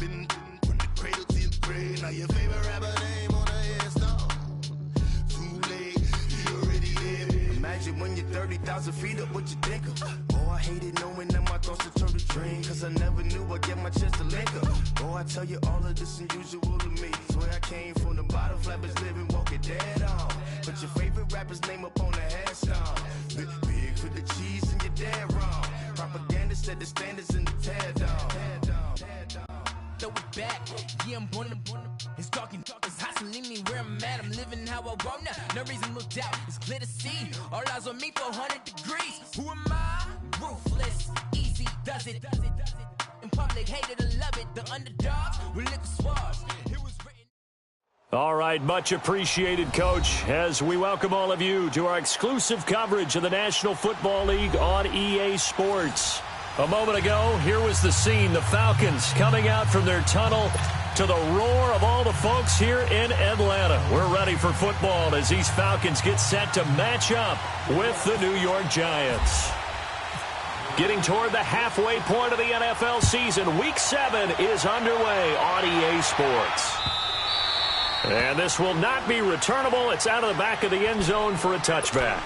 From the cradle to the grave, now your favorite rapper name on a headstone. Too late, he already dead. Imagine when you're 30,000 feet up, what you think of? Oh, I hated knowing that my thoughts would turn to dream, cause I never knew I'd get my chance to link up. Oh, I tell you all of this unusual to me. Swear I came from the bottom, flappers living, walking dead on. But your favorite rapper's name up on the headstone. Big for the cheese and you're dead wrong. Propaganda set the standards in the tear down. Throw it back, yeah, I'm born to it's talking, it's hustling me where I'm at. I'm living how I want now, no reasonable doubt. It's clear to see, all eyes on me for 100 degrees. Who am I? Ruthless, easy, does it. In public, hate it or love it. The underdogs with liquor swabs. It was written. All right, much appreciated, Coach, as we welcome all of you to our exclusive coverage of the National Football League on EA Sports. A moment ago, here was the scene. The Falcons coming out from their tunnel to the roar of all the folks here in Atlanta. We're ready for football as these Falcons get set to match up with the New York Giants. Getting toward the halfway point of the NFL season, Week 7 is underway on EA Sports. And this will not be returnable. It's out of the back of the end zone for a touchback.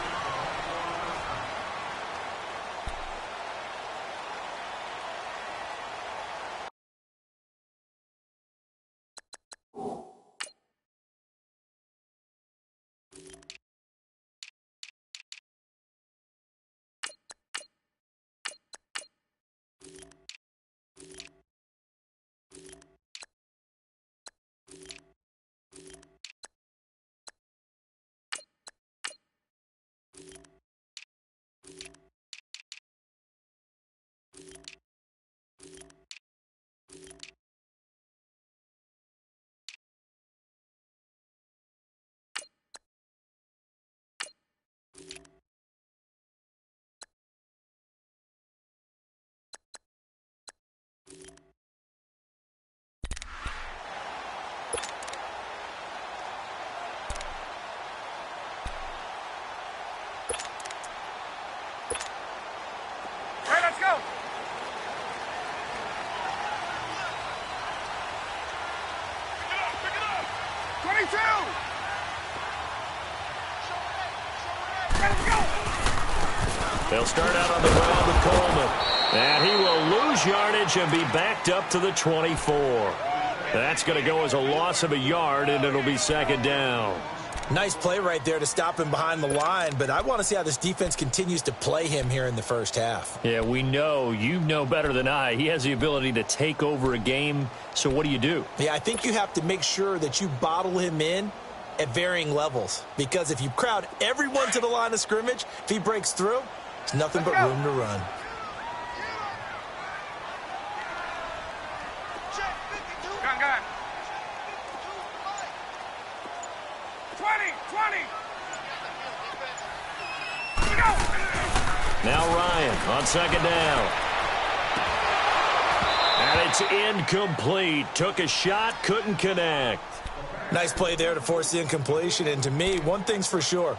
They'll start out on the ground with Coleman. And he will lose yardage and be backed up to the 24. That's going to go as a loss of a yard, and it'll be second down. Nice play right there to stop him behind the line, but I want to see how this defense continues to play him here in the first half. Yeah, we know. You know better than I. He has the ability to take over a game, so what do? Yeah, I think you have to make sure that you bottle him in at varying levels, because if you crowd everyone to the line of scrimmage, if he breaks through, there's nothing but room to run. Gun. 20. Now Ryan on second down. And it's incomplete. Took a shot, couldn't connect. Nice play there to force the incompletion. And to me, one thing's for sure.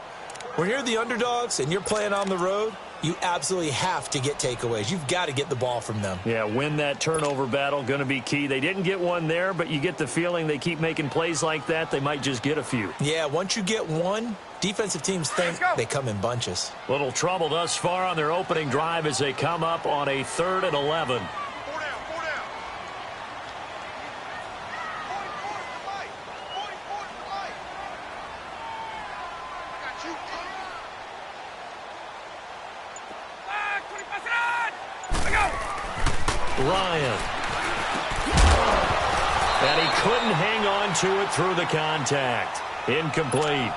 When you're the underdogs and you're playing on the road, you absolutely have to get takeaways. You've got to get the ball from them. Yeah, win that turnover battle, going to be key. They didn't get one there, but you get the feeling they keep making plays like that, they might just get a few. Yeah, once you get one, defensive teams think they come in bunches. Little trouble thus far on their opening drive as they come up on a 3rd and 11. Ryan. And he couldn't hang on to it through the contact. Incomplete.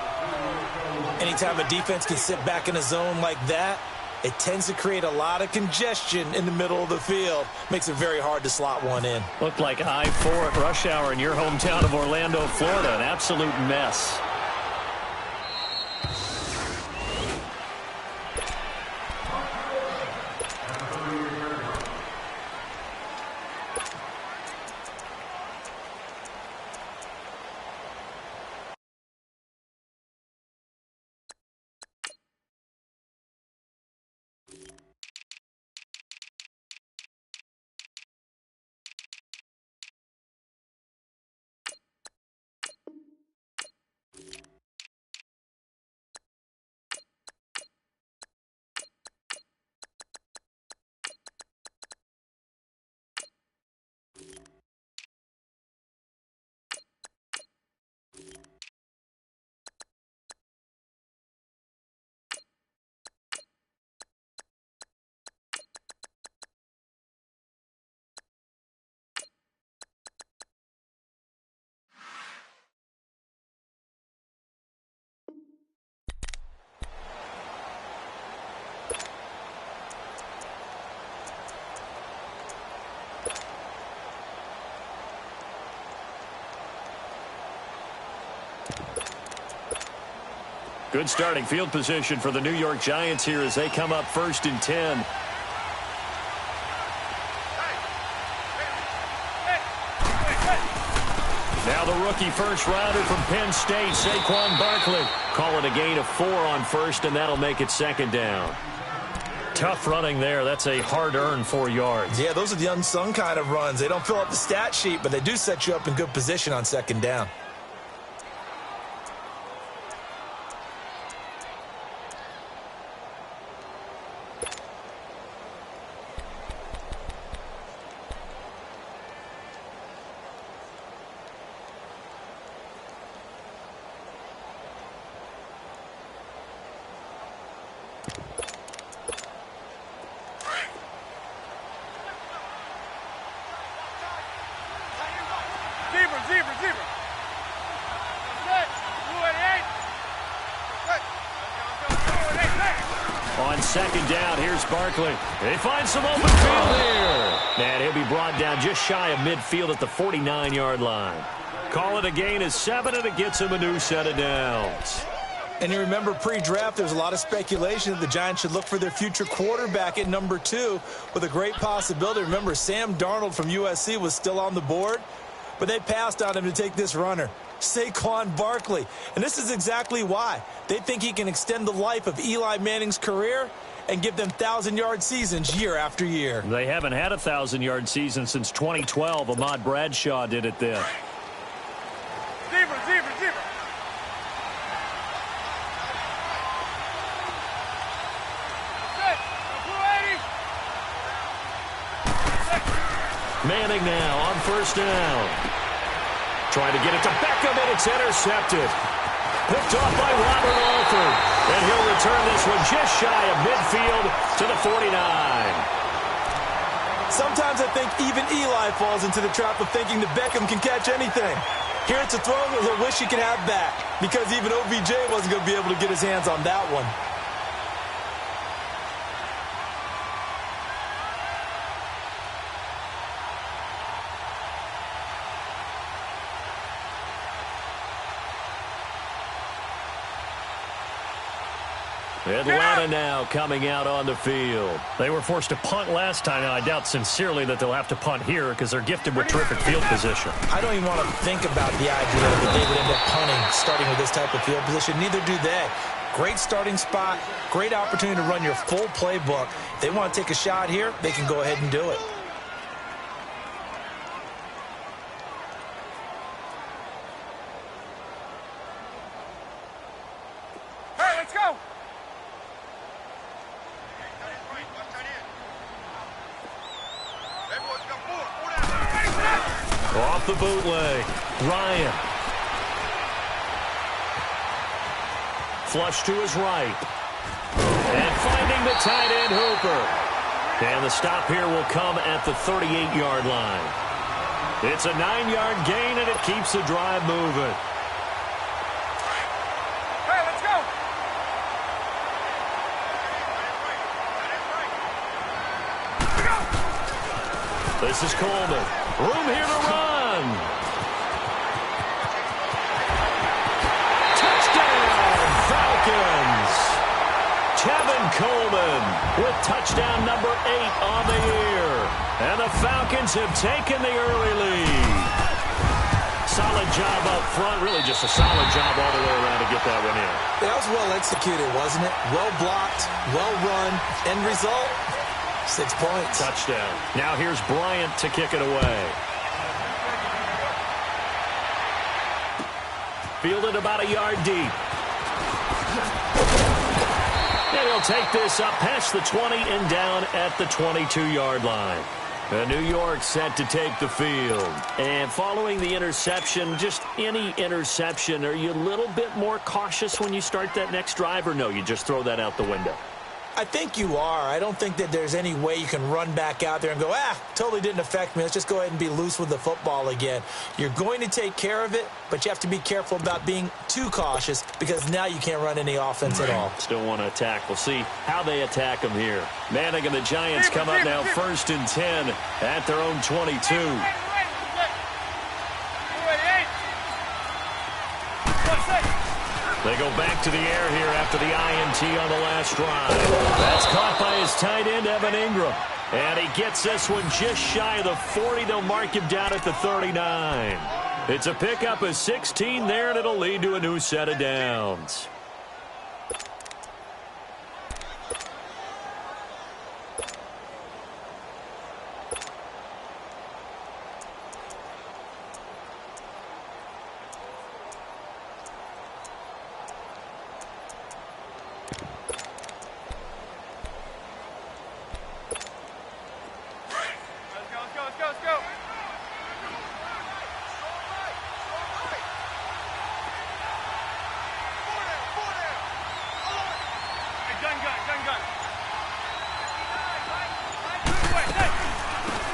Anytime a defense can sit back in a zone like that, it tends to create a lot of congestion in the middle of the field. Makes it very hard to slot one in. Looked like I-4 at rush hour in your hometown of Orlando, Florida. An absolute mess. Good starting field position for the New York Giants here as they come up 1st and 10. Now the rookie first rounder from Penn State, Saquon Barkley. Call it a gain of 4 on first, and that'll make it 2nd down. Tough running there. That's a hard-earned 4 yards. Yeah, those are the unsung kind of runs. They don't fill up the stat sheet, but they do set you up in good position on 2nd down. On 2nd down, here's Barkley. They find some open field here. And he'll be brought down just shy of midfield at the 49-yard line. Call it a gain of 7, and it gets him a new set of downs. And you remember pre-draft, there was a lot of speculation that the Giants should look for their future quarterback at number 2 with a great possibility. Remember, Sam Darnold from USC was still on the board, but they passed on him to take this runner, Saquon Barkley. And this is exactly why. They think he can extend the life of Eli Manning's career and give them 1,000-yard seasons year after year. They haven't had a 1,000-yard season since 2012. Ahmad Bradshaw did it then. Zebra. Manning now on 1st down. Trying to get it to Beckham, and it's intercepted. Picked off by Robert Alford. And he'll return this one just shy of midfield to the 49. Sometimes I think even Eli falls into the trap of thinking that Beckham can catch anything. Here it's a throw that he'll wish he could have back, because even OBJ wasn't going to be able to get his hands on that one. Atlanta now coming out on the field. They were forced to punt last time, and I doubt sincerely that they'll have to punt here because they're gifted with terrific field position. I don't even want to think about the idea that they would end up punting starting with this type of field position. Neither do they. Great starting spot, great opportunity to run your full playbook. If they want to take a shot here, they can go ahead and do it. Hey, let's go! Off the bootleg. Ryan. Flush to his right. And finding the tight end Hooper. And the stop here will come at the 38-yard line. It's a 9-yard gain, and it keeps the drive moving. Hey, let's go! This is Coleman. Room here to run. Touchdown, Falcons. Tevin Coleman with touchdown number 8 on the year. And the Falcons have taken the early lead. Solid job up front. Really just a solid job all the way around to get that one in. That was well executed, wasn't it? Well blocked, well run. End result, 6 points. Touchdown. Now here's Bryant to kick it away. Fielded about a yard deep. And he'll take this up past the 20 and down at the 22-yard line. New York set to take the field. And following the interception, just any interception, are you a little bit more cautious when you start that next drive, or no, you just throw that out the window? I think you are. I don't think that there's any way you can run back out there and go, totally didn't affect me. Let's just go ahead and be loose with the football again. You're going to take care of it, but you have to be careful about being too cautious because now you can't run any offense at all. Still want to attack. We'll see how they attack them here. Manning and the Giants come up now 1st and 10 at their own 22. They go back to the air here after the INT on the last drive. That's caught by his tight end, Evan Ingram. And he gets this one just shy of the 40. They'll mark him down at the 39. It's a pickup of 16 there, and it'll lead to a new set of downs.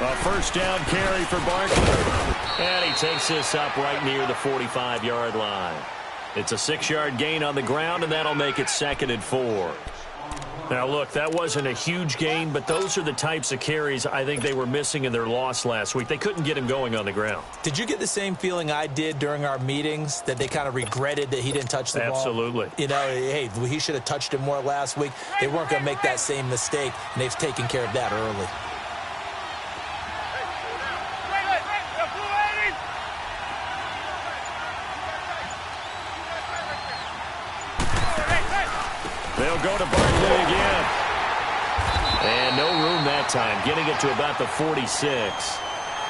A first down carry for Barkley. And he takes this up right near the 45-yard line. It's a 6-yard gain on the ground, and that'll make it 2nd and 4. Now, look, that wasn't a huge gain, but those are the types of carries I think they were missing in their loss last week. They couldn't get him going on the ground. Did you get the same feeling I did during our meetings, that they kind of regretted that he didn't touch the ball? Absolutely. You know, hey, he should have touched it more last week. They weren't going to make that same mistake, and they've taken care of that early. They'll go to Barkley again. And no room that time, getting it to about the 46.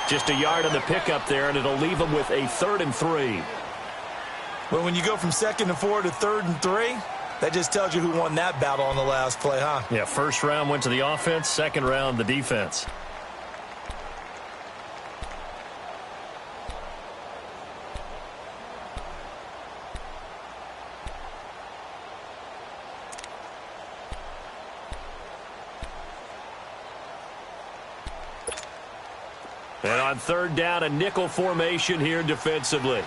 Just a yard on the pickup there, and it'll leave them with a 3rd and 3. Well, when you go from 2nd and 4 to 3rd and 3, that just tells you who won that battle on the last play, huh? Yeah, first round went to the offense, second round the defense. And on 3rd down, a nickel formation here defensively.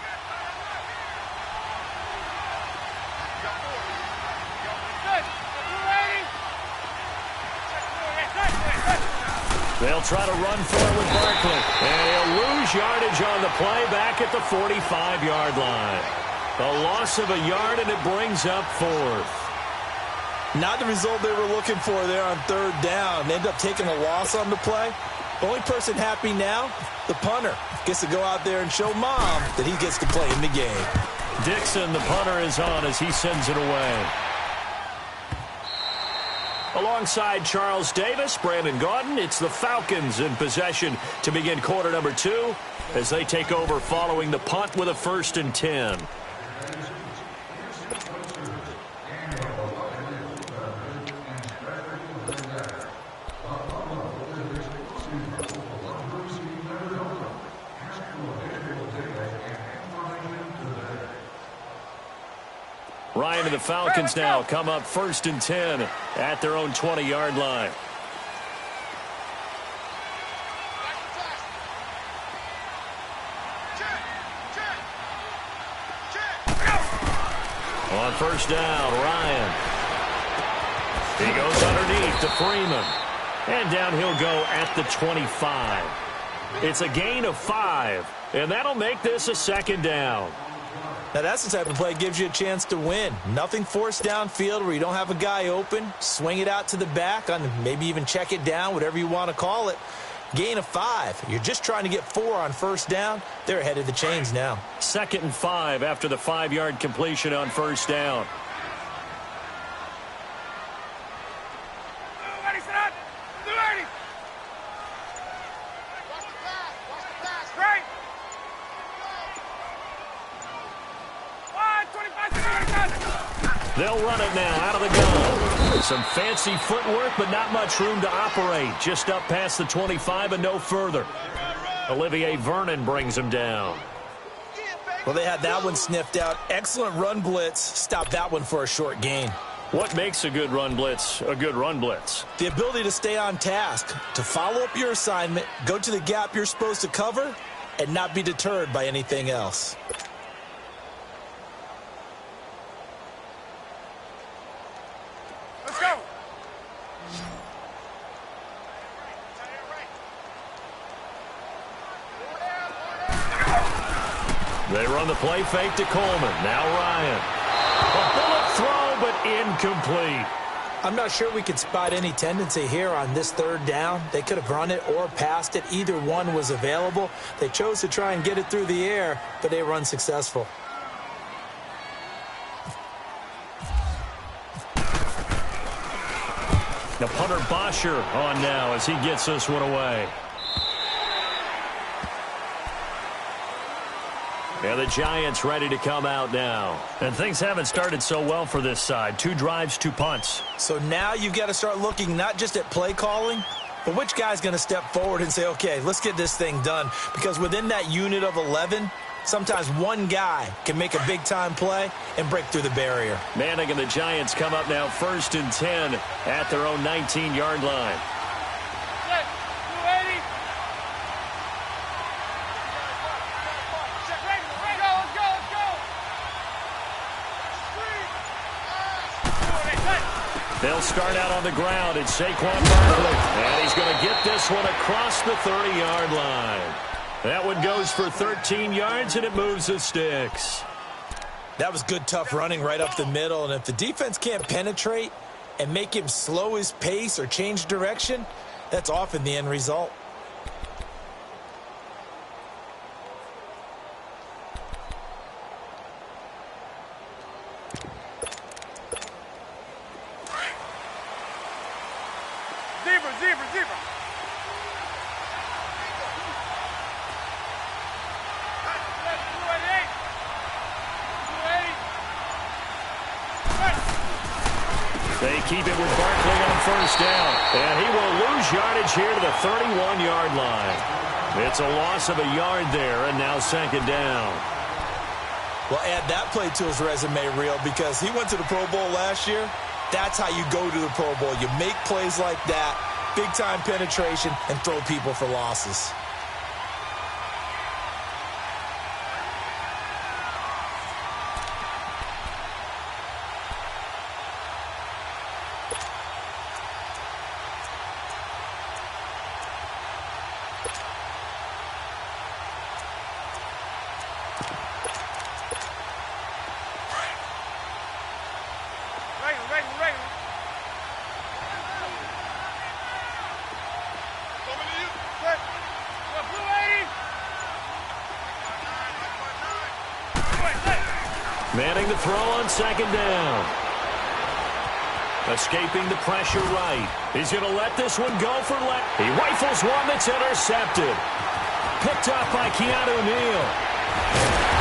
They'll try to run for it with Barkley. And he'll lose yardage on the play back at the 45-yard line. A loss of a yard, and it brings up 4th. Not the result they were looking for there on 3rd down. They end up taking a loss on the play. The only person happy now, the punter, gets to go out there and show Mom that he gets to play in the game. Dixon, the punter, is on as he sends it away. Alongside Charles Davis, Brandon Gaudin, it's the Falcons in possession to begin quarter number 2 as they take over following the punt with a 1st and 10. Ryan and the Falcons now come up 1st and 10 at their own 20-yard line. On 1st down, Ryan. He goes underneath to Freeman. And down he'll go at the 25. It's a gain of 5, and that'll make this a 2nd down. Now, that's the type of play that gives you a chance to win. Nothing forced downfield where you don't have a guy open. Swing it out to the back, on maybe even check it down, whatever you want to call it. Gain of 5. You're just trying to get 4 on 1st down. They're ahead of the chains now. 2nd and 5 after the 5-yard completion on 1st down. They'll run it now out of the gun. Some fancy footwork, but not much room to operate. Just up past the 25 and no further. Olivier Vernon brings him down. Well, they had that one sniffed out. Excellent run blitz. Stopped that one for a short gain. What makes a good run blitz a good run blitz? The ability to stay on task, to follow up your assignment, go to the gap you're supposed to cover, and not be deterred by anything else. Let's go. They run the play fake to Coleman. Now Ryan. A bullet throw, but incomplete. I'm not sure we could spot any tendency here on this third down. They could have run it or passed it. Either one was available. They chose to try and get it through the air, but they were unsuccessful. The punter Bosher on now as he gets this one away. And the Giants ready to come out now. And things haven't started so well for this side. 2 drives, 2 punts. So now you've got to start looking not just at play calling, but which guy's going to step forward and say, okay, let's get this thing done. Because within that unit of 11, sometimes one guy can make a big-time play and break through the barrier. Manning and the Giants come up now 1st and 10 at their own 19-yard line. They'll start out on the ground. It's Saquon Barkley. And he's going to get this one across the 30-yard line. That one goes for 13 yards, and it moves the sticks. That was good, tough running right up the middle. And if the defense can't penetrate and make him slow his pace or change direction, that's often the end result. Zebra. They keep it with Barkley on 1st down. And he will lose yardage here to the 31-yard line. It's a loss of a yard there, and now 2nd down. Well, add that play to his resume reel because he went to the Pro Bowl last year. That's how you go to the Pro Bowl. You make plays like that, big-time penetration, and throw people for losses. Manning the throw on 2nd down. Escaping the pressure right. He's going to let this one go for left. He rifles one that's intercepted. Picked up by Keanu Neal.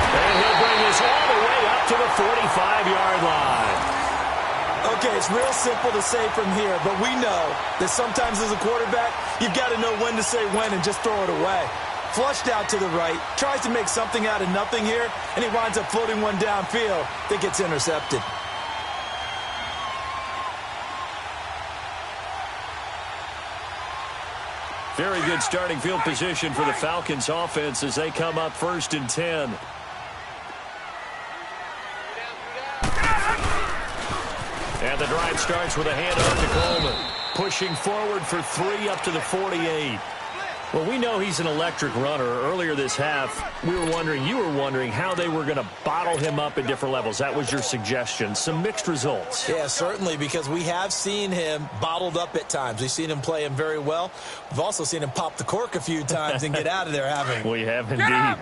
And he'll bring this all the way up to the 45-yard line. Okay, it's real simple to say from here, but we know that sometimes as a quarterback, you've got to know when to say when and just throw it away. Flushed out to the right, tries to make something out of nothing here, and he winds up floating one downfield that gets intercepted. Very good starting field position for the Falcons offense as they come up 1st and 10. And the drive starts with a handoff to Coleman. Pushing forward for 3 up to the 48. Well, we know he's an electric runner. Earlier this half, you were wondering how they were going to bottle him up at different levels. That was your suggestion. Some mixed results. Yeah, certainly, because we have seen him bottled up at times. We've seen him play him very well. We've also seen him pop the cork a few times and get out of there, haven't we? We have indeed. Gun!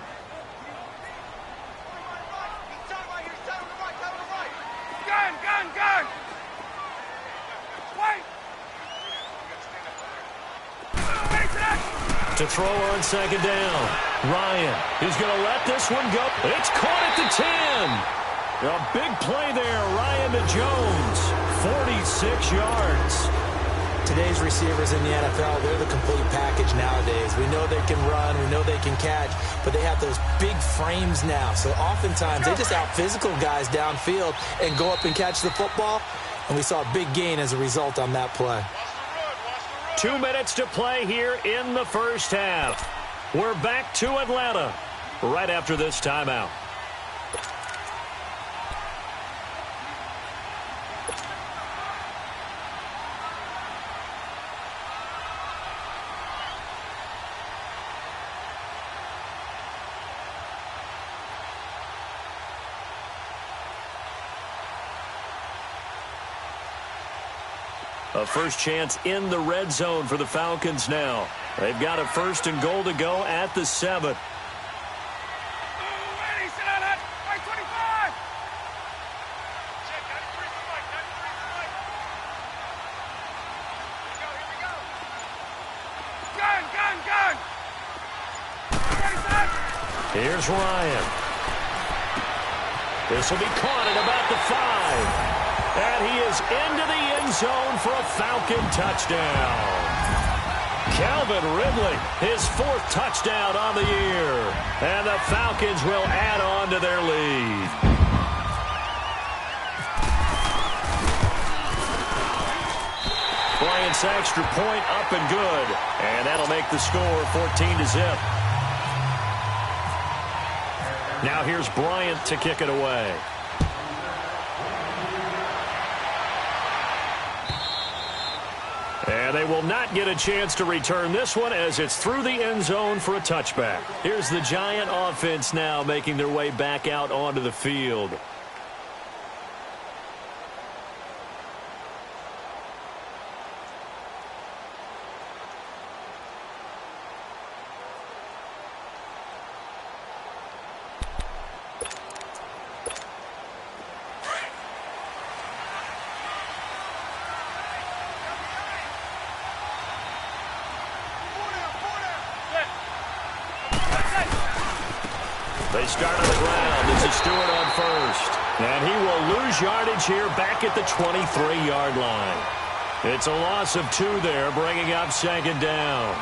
To throw on 2nd down. Ryan is going to let this one go. It's caught at the 10. A big play there. Ryan to Jones. 46 yards. Today's receivers in the NFL, they're the complete package nowadays. We know they can run. We know they can catch. But they have those big frames now. So oftentimes they just out-physical guys downfield and go up and catch the football. And we saw a big gain as a result on that play. 2 minutes to play here in the 1st half. We're back to Atlanta right after this timeout. A first chance in the red zone for the Falcons now. They've got a 1st and goal to go at the 7. Here's Ryan. This will be caught at about the 5. And he is into the end zone for a Falcon touchdown. Calvin Ridley, his 4th touchdown on the year. And the Falcons will add on to their lead. Bryant's extra point up and good. And that'll make the score 14-0. Now here's Bryant to kick it away. And they will not get a chance to return this one as it's through the end zone for a touchback. Here's the Giant offense now making their way back out onto the field. They start on the ground. This is Stewart on first. And he will lose yardage here back at the 23-yard line. It's a loss of 2 there, bringing up 2nd down.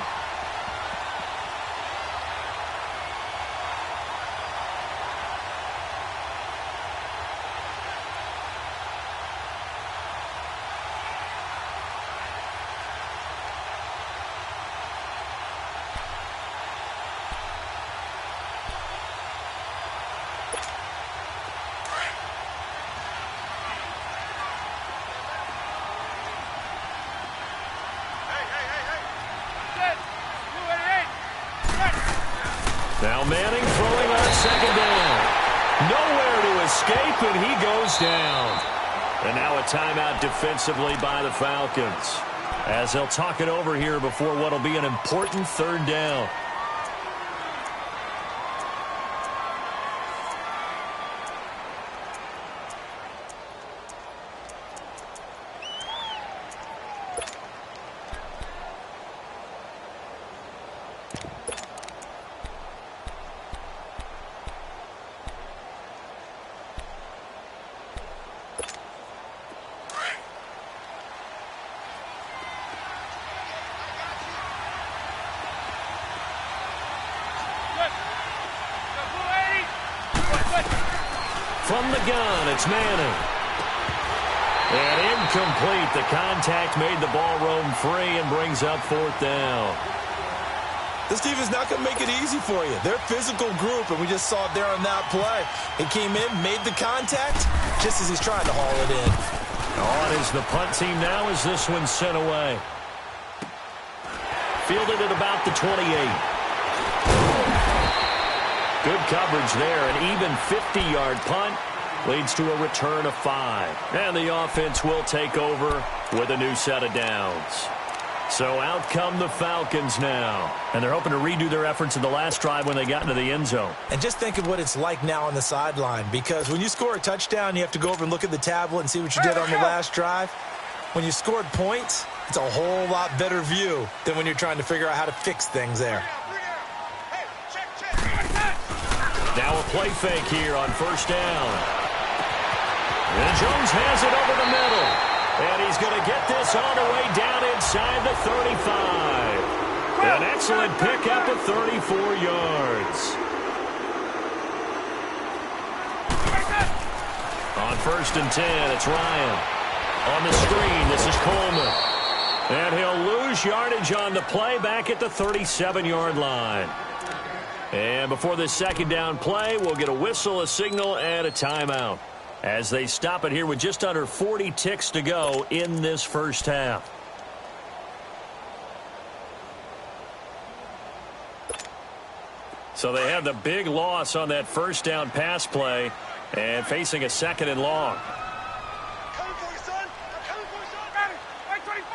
Now Manning throwing on 2nd down. Nowhere to escape, and he goes down. And now a timeout defensively by the Falcons, as they'll talk it over here before what will be an important 3rd down. From the gun, it's Manning. And incomplete. The contact made the ball roam free and brings up 4th down. This team is not going to make it easy for you. They're a physical group, and we just saw it there on that play. He came in, made the contact, just as he's trying to haul it in. On is the punt team now as this one's sent away. Fielded at about the 28. Good coverage there. An even 50-yard punt leads to a return of 5. And the offense will take over with a new set of downs. So out come the Falcons now. And they're hoping to redo their efforts in the last drive when they got into the end zone. And just think of what it's like now on the sideline, because when you score a touchdown, you have to go over and look at the tablet and see what you did on the last drive. When you scored points, it's a whole lot better view than when you're trying to figure out how to fix things there. Now a play fake here on 1st down. And Jones has it over the middle. And he's going to get this all the way down inside the 35. An excellent pickup of 34 yards. On 1st and 10, it's Ryan. On the screen, this is Coleman. And he'll lose yardage on the play back at the 37-yard line. And before this 2nd down play, we'll get a whistle, a signal, and a timeout as they stop it here with just under 40 ticks to go in this first half. So they have the big loss on that 1st down pass play and facing a 2nd and long. Coming for you, son. I'm coming for you, son. Got it. Right, 25.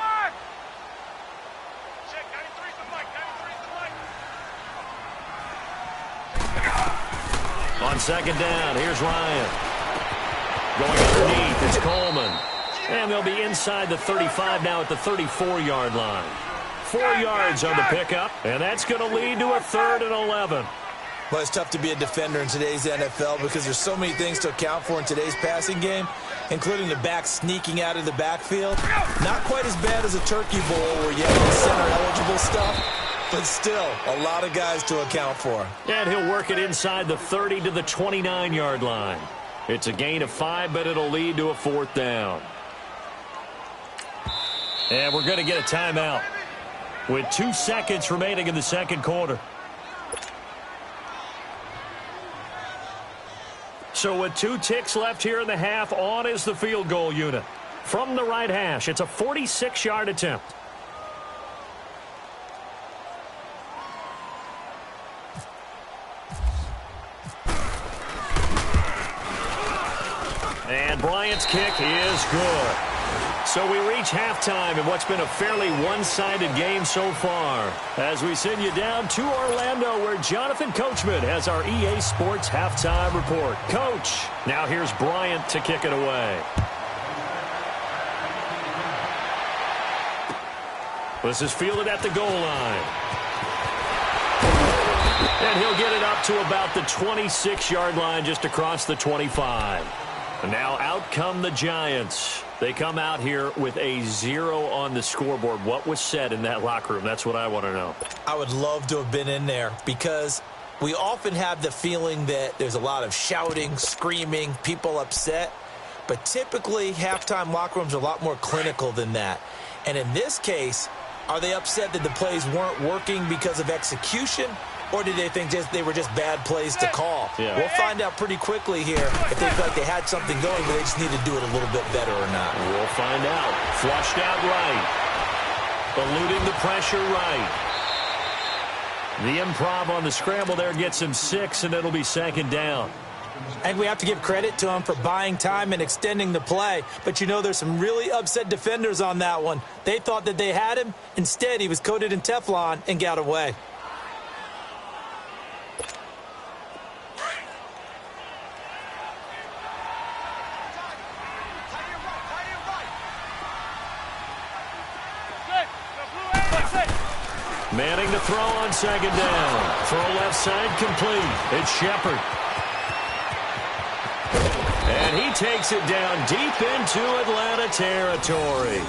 On second down, here's Ryan. Going underneath, it's Coleman. And they'll be inside the 35 now at the 34-yard line. 4 yards on the pickup, and that's going to lead to a 3rd and 11. Well, it's tough to be a defender in today's NFL because there's so many things to account for in today's passing game, including the back sneaking out of the backfield. Not quite as bad as a turkey bowl where you have the center-eligible stuff, but still a lot of guys to account for. And he'll work it inside the 30 to the 29-yard line. It's a gain of 5, but it'll lead to a 4th down. And we're going to get a timeout with 2 seconds remaining in the second quarter. So with 2 ticks left here in the half, on is the field goal unit. From the right hash, it's a 46-yard attempt. And Bryant's kick is good. So we reach halftime in what's been a fairly one-sided game so far. As we send you down to Orlando, where Jonathan Coachman has our EA Sports halftime report. Coach, now here's Bryant to kick it away. This is fielded at the goal line. And he'll get it up to about the 26-yard line, just across the 25. And now out come the Giants. They come out here with a 0 on the scoreboard. What was said in that locker room? That's what I want to know. I would love to have been in there because we often have the feeling that there's a lot of shouting, screaming, people upset. But typically, halftime locker rooms are a lot more clinical than that. And in this case, are they upset that the plays weren't working because of execution? Or did they think they were just bad plays to call? Yeah. We'll find out pretty quickly here if they feel like they had something going, but they just need to do it a little bit better or not. We'll find out. Flushed out right. Eluding the pressure right. The improv on the scramble there gets him 6, and it'll be second down. And we have to give credit to him for buying time and extending the play. But, you know, there's some really upset defenders on that one. They thought that they had him. Instead, he was coated in Teflon and got away. Manning to throw on second down. Throw left side complete. It's Shepard. And he takes it down deep into Atlanta territory.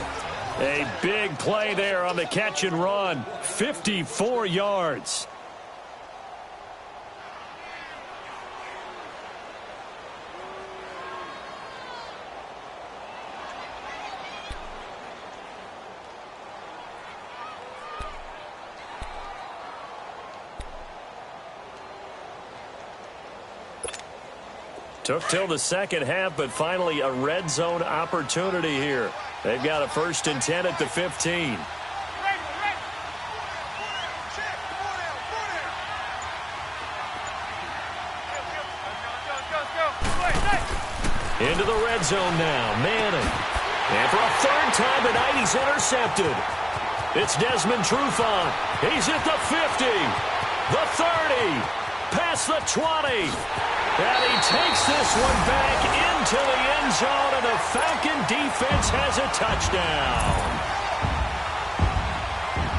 A big play there on the catch and run. 54 yards. Took till the second half, but finally a red zone opportunity here. They've got a 1st and 10 at the 15. Into the red zone now, Manning. And for a 3rd time tonight, he's intercepted. It's Desmond Trufant. He's at the 50, the 30, past the 20. And he takes this one back into the end zone, and the Falcon defense has a touchdown.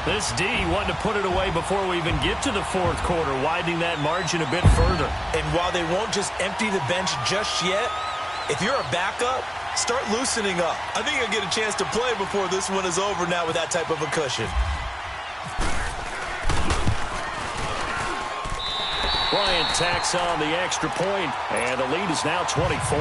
This D wanted to put it away before we even get to the 4th quarter, widening that margin a bit further. And while they won't just empty the bench just yet, if you're a backup, start loosening up. I think you'll get a chance to play before this one is over now with that type of a cushion. Bryant tacks on the extra point, and the lead is now 24.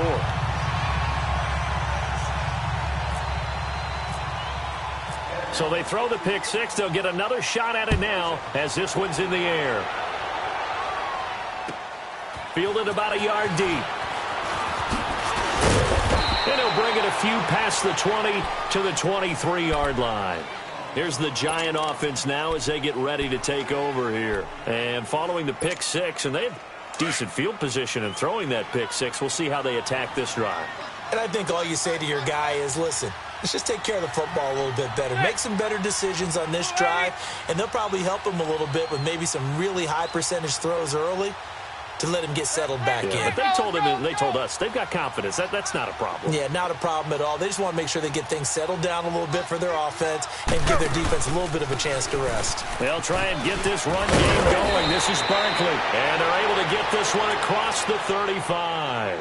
So they throw the pick 6. They'll get another shot at it now as this one's in the air. Fielded about a yard deep. And he'll bring it a few past the 20 to the 23-yard line. Here's the Giant offense now as they get ready to take over here. And following the pick 6, and they have decent field position in throwing that pick 6. We'll see how they attack this drive. And I think all you say to your guy is, listen, let's just take care of the football a little bit better. Make some better decisions on this drive, and they'll probably help him a little bit with maybe some really high percentage throws early. to let him get settled back in. But they told us they've got confidence. That's not a problem. Yeah, not a problem at all. They just want to make sure they get things settled down a little bit for their offense and give their defense a little bit of a chance to rest. They'll try and get this run game going. This is Barkley, and they're able to get this one across the 35.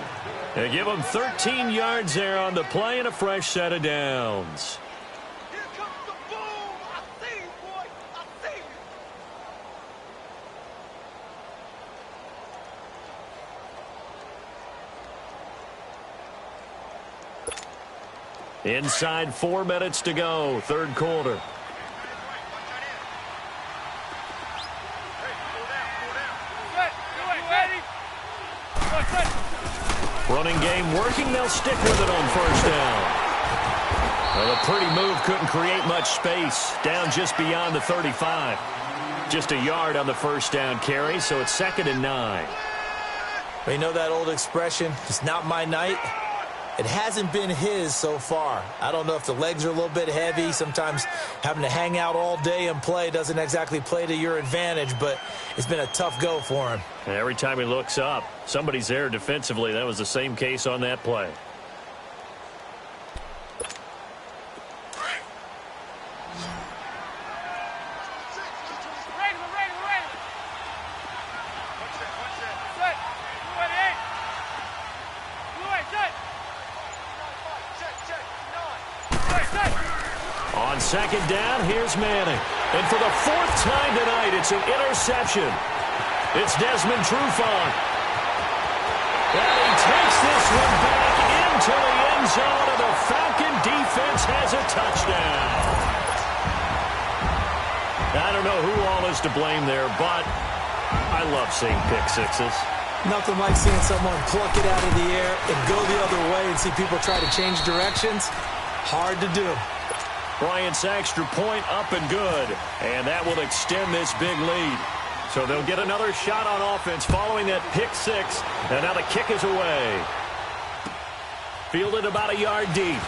They give them 13 yards there on the play and a fresh set of downs. Here comes the boom. I see you, boy. I see you. Inside 4 minutes to go, third quarter. Running game working. They'll stick with it on first down. Well, a pretty move couldn't create much space. Down just beyond the 35. Just a yard on the first down carry, so it's 2nd and 9. Well, you know that old expression, it's not my night? It hasn't been his so far. I don't know if the legs are a little bit heavy. Sometimes having to hang out all day and play doesn't exactly play to your advantage, but it's been a tough go for him. And every time he looks up, somebody's there defensively. That was the same case on that play. On second down, here's Manning. And for the 4th time tonight, it's an interception. It's Desmond Trufant. And he takes this one back into the end zone, and the Falcon defense has a touchdown. I don't know who all is to blame there, but I love seeing pick sixes. Nothing like seeing someone pluck it out of the air and go the other way and see people try to change directions. Hard to do. Bryant's extra point up and good, and that will extend this big lead. So they'll get another shot on offense following that pick six, and now the kick is away. Fielded about a yard deep.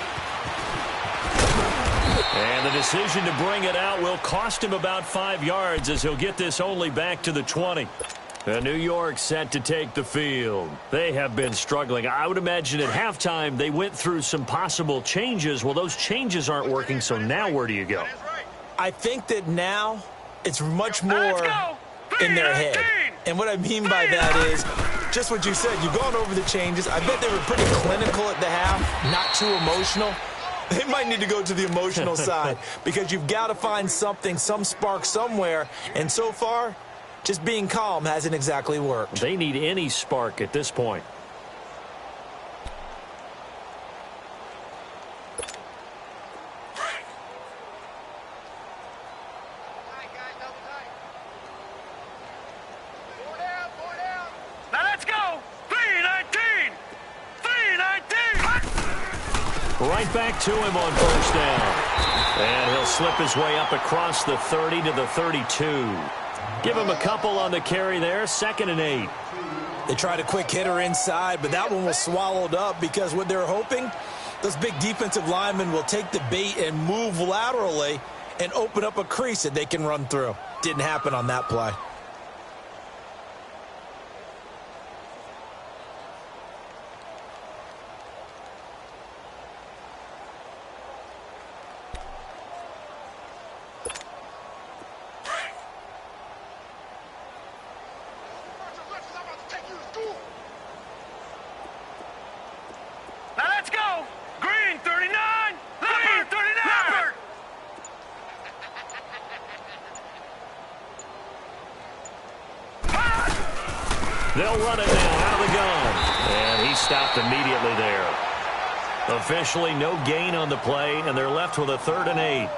And the decision to bring it out will cost him about 5 yards as he'll get this only back to the 20. New York set to take the field. They have been struggling. I would imagine at halftime they went through some possible changes. Well, those changes aren't working, so now where do you go? I think that now it's much more in their head. And what I mean by that is just what you said. You've gone over the changes. I bet they were pretty clinical at the half, not too emotional. They might need to go to the emotional side because you've got to find something, some spark somewhere. And so far, just being calm hasn't exactly worked. They need any spark at this point. Now let's go. 3-19. 3-19. Right back to him on first down. And he'll slip his way up across the 30 to the 32. Give him a couple on the carry there, 2nd and 8. They tried a quick hitter inside, but that one was swallowed up because what they're hoping, those big defensive linemen will take the bait and move laterally and open up a crease that they can run through. Didn't happen on that play. They'll run it now out of the gun. And he stopped immediately there. Officially no gain on the play, and they're left with a 3rd and 8.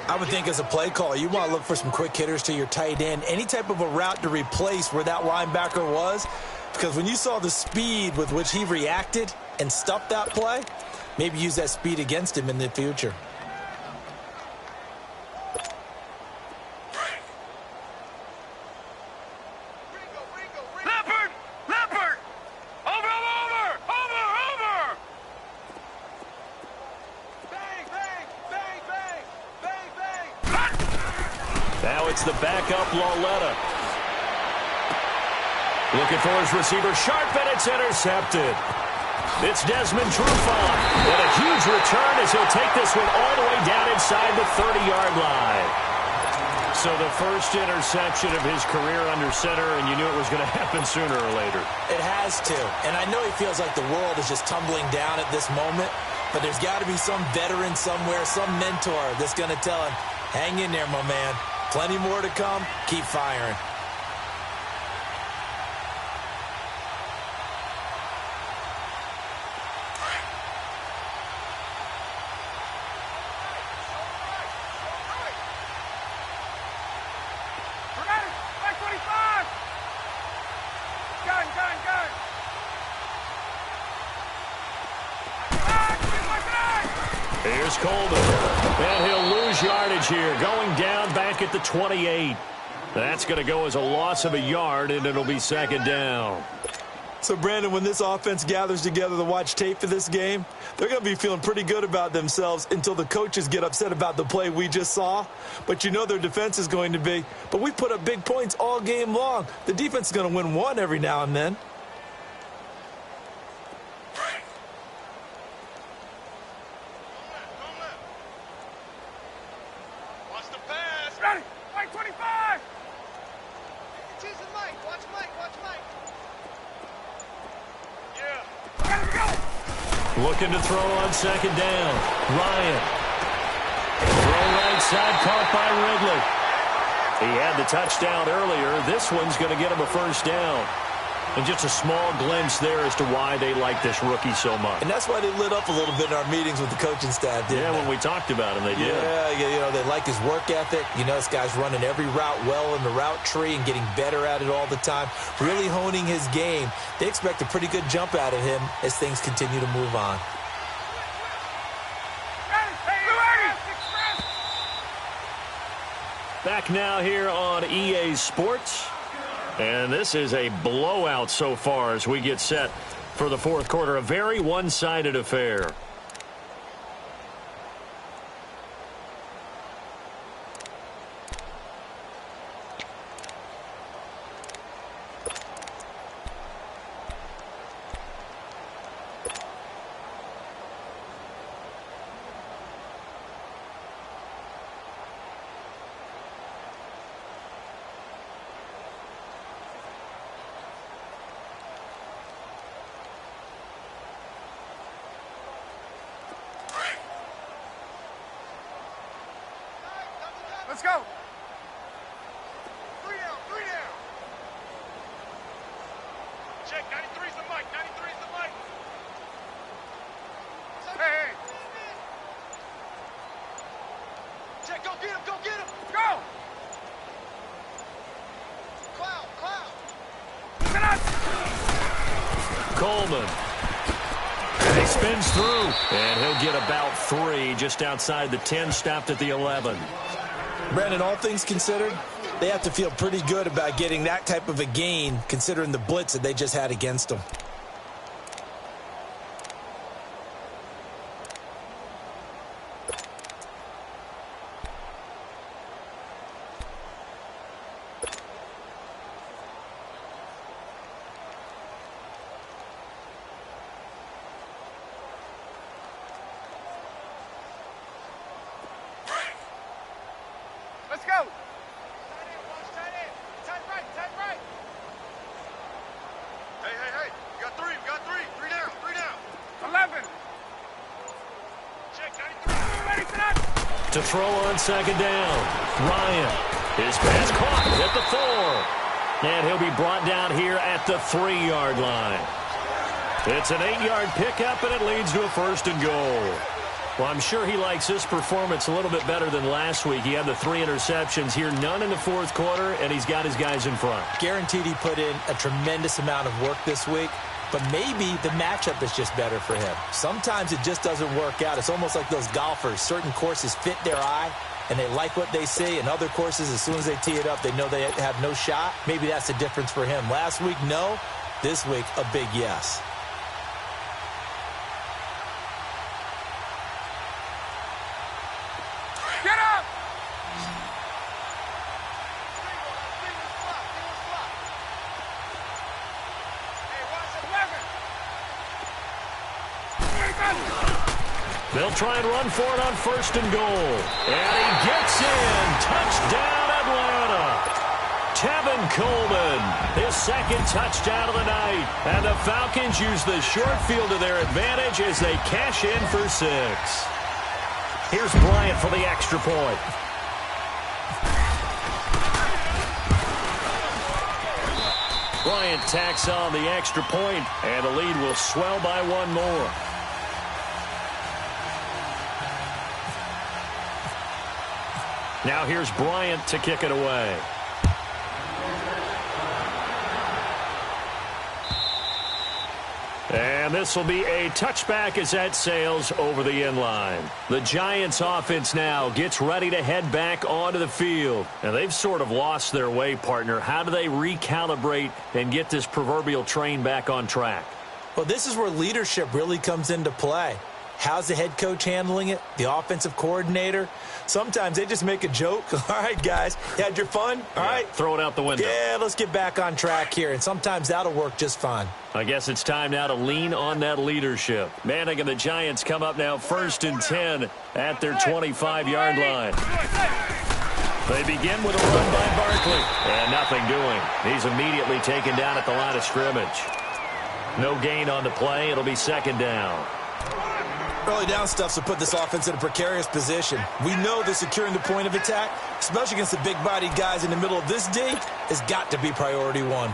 I would think as a play call, you want to look for some quick hitters to your tight end. Any type of a route to replace where that linebacker was. Because when you saw the speed with which he reacted and stuffed that play, maybe use that speed against him in the future. Now it's the backup Lauletta. Looking for his receiver, sharp, and it's intercepted. It's Desmond Trufant, and a huge return as he'll take this one all the way down inside the 30-yard line. So the first interception of his career under center, and you knew it was going to happen sooner or later. It has to, and I know he feels like the world is just tumbling down at this moment, but there's got to be some veteran somewhere, some mentor that's going to tell him, hang in there, my man. Plenty more to come. Keep firing. Here's Coleman, and he'll lose yardage here, going down back at the 28. That's going to go as a loss of a yard, and it'll be second down. So, Brandon, when this offense gathers together to watch tape for this game, they're going to be feeling pretty good about themselves until the coaches get upset about the play we just saw. But you know their defense is going to be. But we put up big points all game long. The defense is going to win one every now and then. Looking to throw on second down. Ryan. Throw right side, caught by Ridley. He had the touchdown earlier. This one's going to get him a first down. And just a small glimpse there as to why they like this rookie so much. And that's why they lit up a little bit in our meetings with the coaching staff, didn't they? When we talked about him, they did. Yeah, you know, they like his work ethic. You know, this guy's running every route well in the route tree and getting better at it all the time, really honing his game. They expect a pretty good jump out of him as things continue to move on. Back now here on EA Sports. And this is a blowout so far as we get set for the fourth quarter. A very one-sided affair. Let's go. Three down. Check, 93's the mic, 93's the mic. Hey. Check, go get him. Go. Cloud. Coleman. And he spins through. And he'll get about 3 just outside the 10, stopped at the 11. Brandon, all things considered, they have to feel pretty good about getting that type of a gain considering the blitz that they just had against them. Let's go. Tight end. Tight right. Hey. We got three. 3 down. 11. Check, 93. Ready for that. To throw on second down. Ryan. His pass caught at the 4. And he'll be brought down here at the 3-yard line. It's an 8-yard pickup, and it leads to a first and goal. Well, I'm sure he likes this performance a little bit better than last week. He had the 3 interceptions here, none in the fourth quarter, and he's got his guys in front. Guaranteed he put in a tremendous amount of work this week, but maybe the matchup is just better for him. Sometimes it just doesn't work out. It's almost like those golfers. Certain courses fit their eye, and they like what they see, and other courses, as soon as they tee it up, they know they have no shot. Maybe that's the difference for him. Last week, no. This week, a big yes. Get up! They'll try and run for it on 1st and goal. And he gets in. Touchdown, Atlanta. Tevin Coleman, his 2nd touchdown of the night. And the Falcons use the short field to their advantage as they cash in for 6. Here's Bryant for the extra point. Bryant tacks on the extra point, and the lead will swell by 1 more. Now here's Bryant to kick it away. And this will be a touchback as that sails over the end line. The Giants offense now gets ready to head back onto the field. And they've sort of lost their way, partner. How do they recalibrate and get this proverbial train back on track? Well, this is where leadership really comes into play. How's the head coach handling it? The offensive coordinator? Sometimes they just make a joke. All right, guys, you had your fun? All right. Throw it out the window. Yeah, let's get back on track here. And sometimes that'll work just fine. I guess it's time now to lean on that leadership. Manning and the Giants come up now 1st and 10 at their 25-yard line. They begin with a run by Barkley. And nothing doing. He's immediately taken down at the line of scrimmage. No gain on the play. It'll be 2nd down. Early down stuff to put this offense in a precarious position. We know that securing the point of attack, especially against the big-bodied guys in the middle of this D, has got to be priority 1.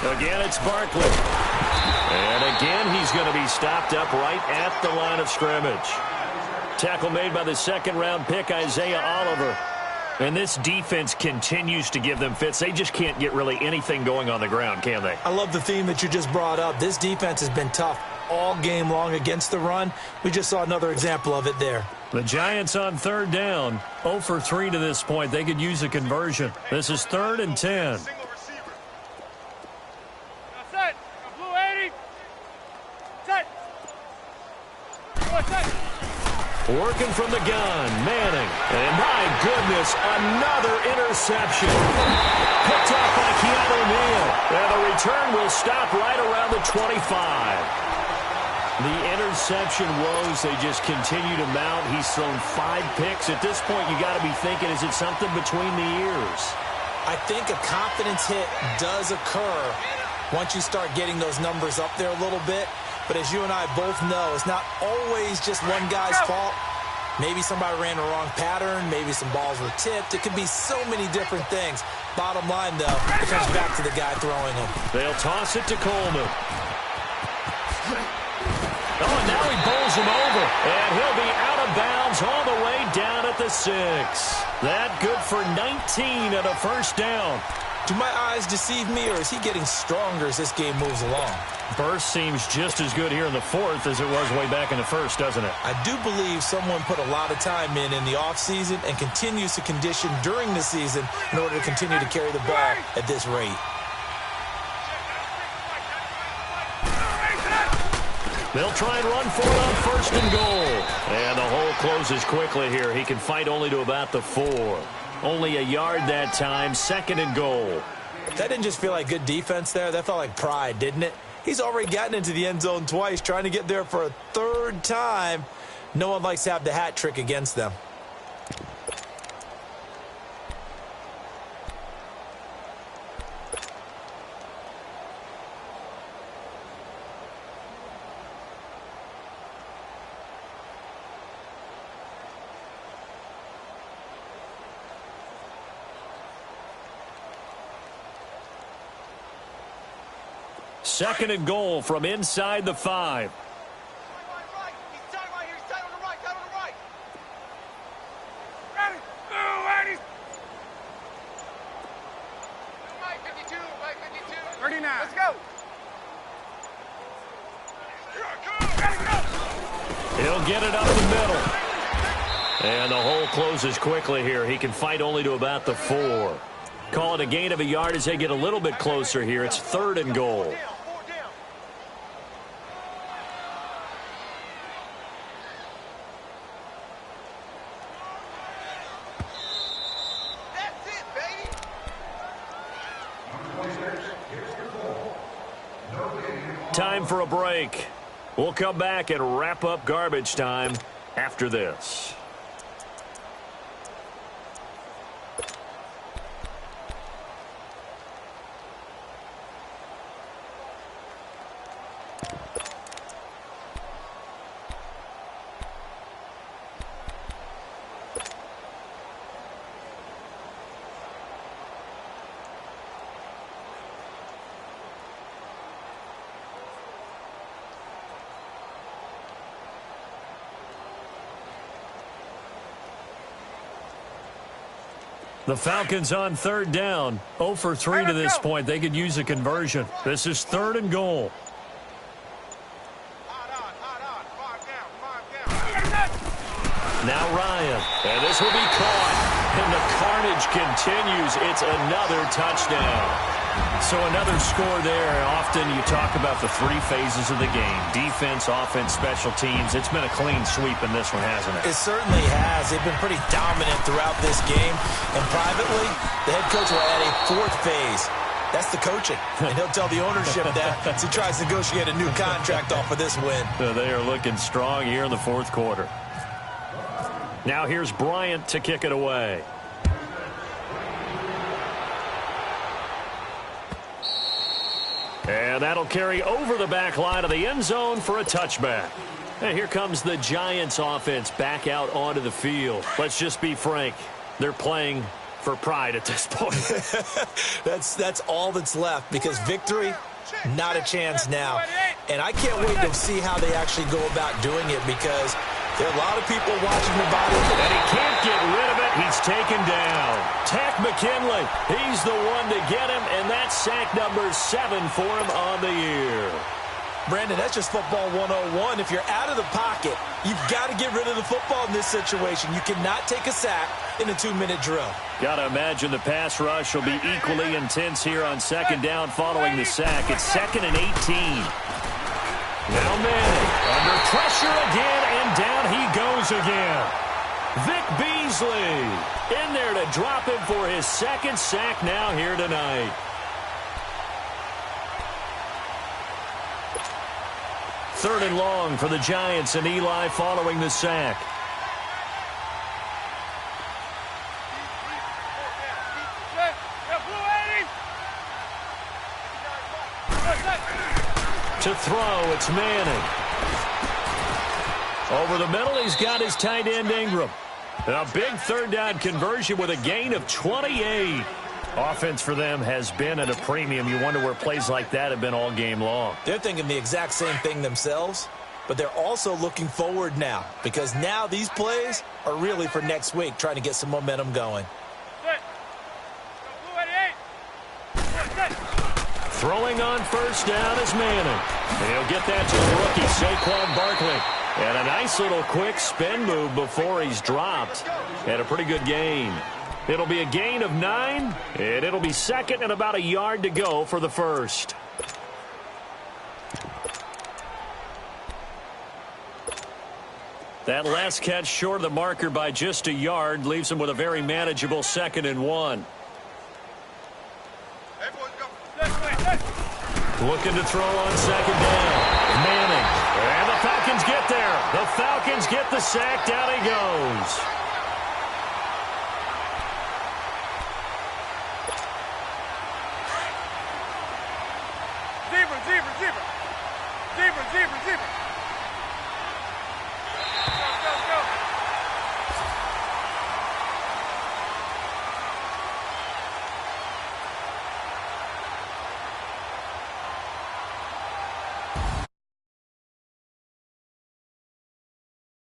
Again, it's Barkley. And again, he's going to be stopped up right at the line of scrimmage. Tackle made by the 2nd-round pick, Isaiah Oliver. And this defense continues to give them fits. They just can't get really anything going on the ground, can they? I love the theme that you just brought up. This defense has been tough all game long against the run. We just saw another example of it there. The Giants on 3rd down. 0 for 3 to this point. They could use a conversion. This is 3rd and 10. Working from the gun, Manning. And my goodness, another interception. Picked off by Keanu Neal. And the return will stop right around the 25. The interception woes, they just continue to mount. He's thrown 5 picks. At this point, you got to be thinking, is it something between the ears? I think a confidence hit does occur once you start getting those numbers up there a little bit. But as you and I both know, it's not always just one guy's fault. Maybe somebody ran the wrong pattern. Maybe some balls were tipped. It could be so many different things. Bottom line, though, it comes back to the guy throwing them. They'll toss it to Coleman. Oh, and now he bowls him over. And he'll be out of bounds all the way down at the 6. That good for 19 and a 1st down. Do my eyes deceive me, or is he getting stronger as this game moves along? Burst seems just as good here in the 4th as it was way back in the 1st, doesn't it? I do believe someone put a lot of time in the offseason and continues to condition during the season in order to continue to carry the ball at this rate. They'll try and run for it on 1st and goal. And the hole closes quickly here. He can fight only to about the 4. Only a yard that time, 2nd and goal. That didn't just feel like good defense there. That felt like pride, didn't it? He's already gotten into the end zone twice, trying to get there for a 3rd time. No one likes to have the hat trick against them. Second and goal from inside the 5. He'll get it up the middle. And the hole closes quickly here. He can fight only to about the 4. Call it a gain of a yard as they get a little bit closer here. It's 3rd and goal. Time for a break. We'll come back and wrap up garbage time after this. The Falcons on 3rd down. 0 for 3 to this point. They could use a conversion. This is 3rd and goal. Now Ryan. And this will be caught. And the carnage continues. It's another touchdown. So another score there. Often you talk about the 3 phases of the game. Defense, offense, special teams. It's been a clean sweep in this one, hasn't it? It certainly has. They've been pretty dominant throughout this game. And privately, the head coach will add a 4th phase. That's the coaching. And he'll tell the ownership that as he tries to negotiate a new contract off of this win. So they are looking strong here in the 4th quarter. Now here's Bryant to kick it away. And that'll carry over the back line of the end zone for a touchback. And here comes the Giants offense back out onto the field. Let's just be frank. They're playing for pride at this point. That's all that's left because victory, not a chance now. And I can't wait to see how they actually go about doing it because there are a lot of people watching the body. And he can't get rid of it. He's taken down. Tack McKinley, he's the one to get him, and that's sack number 7 for him on the year. Brandon, that's just football 101. If you're out of the pocket, you've got to get rid of the football in this situation. You cannot take a sack in a 2-minute drill. Got to imagine the pass rush will be equally intense here on 2nd down following the sack. It's 2nd and 18. Now Manning under pressure again, and down he goes again. Vic Beasley in there to drop him for his 2nd sack now here tonight. Third and long for the Giants and Eli following the sack. To throw, it's Manning. Over the middle, he's got his tight end Ingram. A big 3rd down conversion with a gain of 28. Offense for them has been at a premium. You wonder where plays like that have been all game long. They're thinking the exact same thing themselves, but they're also looking forward now because now these plays are really for next week, trying to get some momentum going. Throwing on 1st down is Manning. And he'll get that to the rookie, Saquon Barkley. And a nice little quick spin move before he's dropped. And a pretty good gain. It'll be a gain of 9, and it'll be 2nd and about a yard to go for the 1st. That last catch short of the marker by just a yard leaves him with a very manageable 2nd and 1. Looking to throw on 2nd down. Manning. And the Falcons get there. The Falcons get the sack. Down he goes.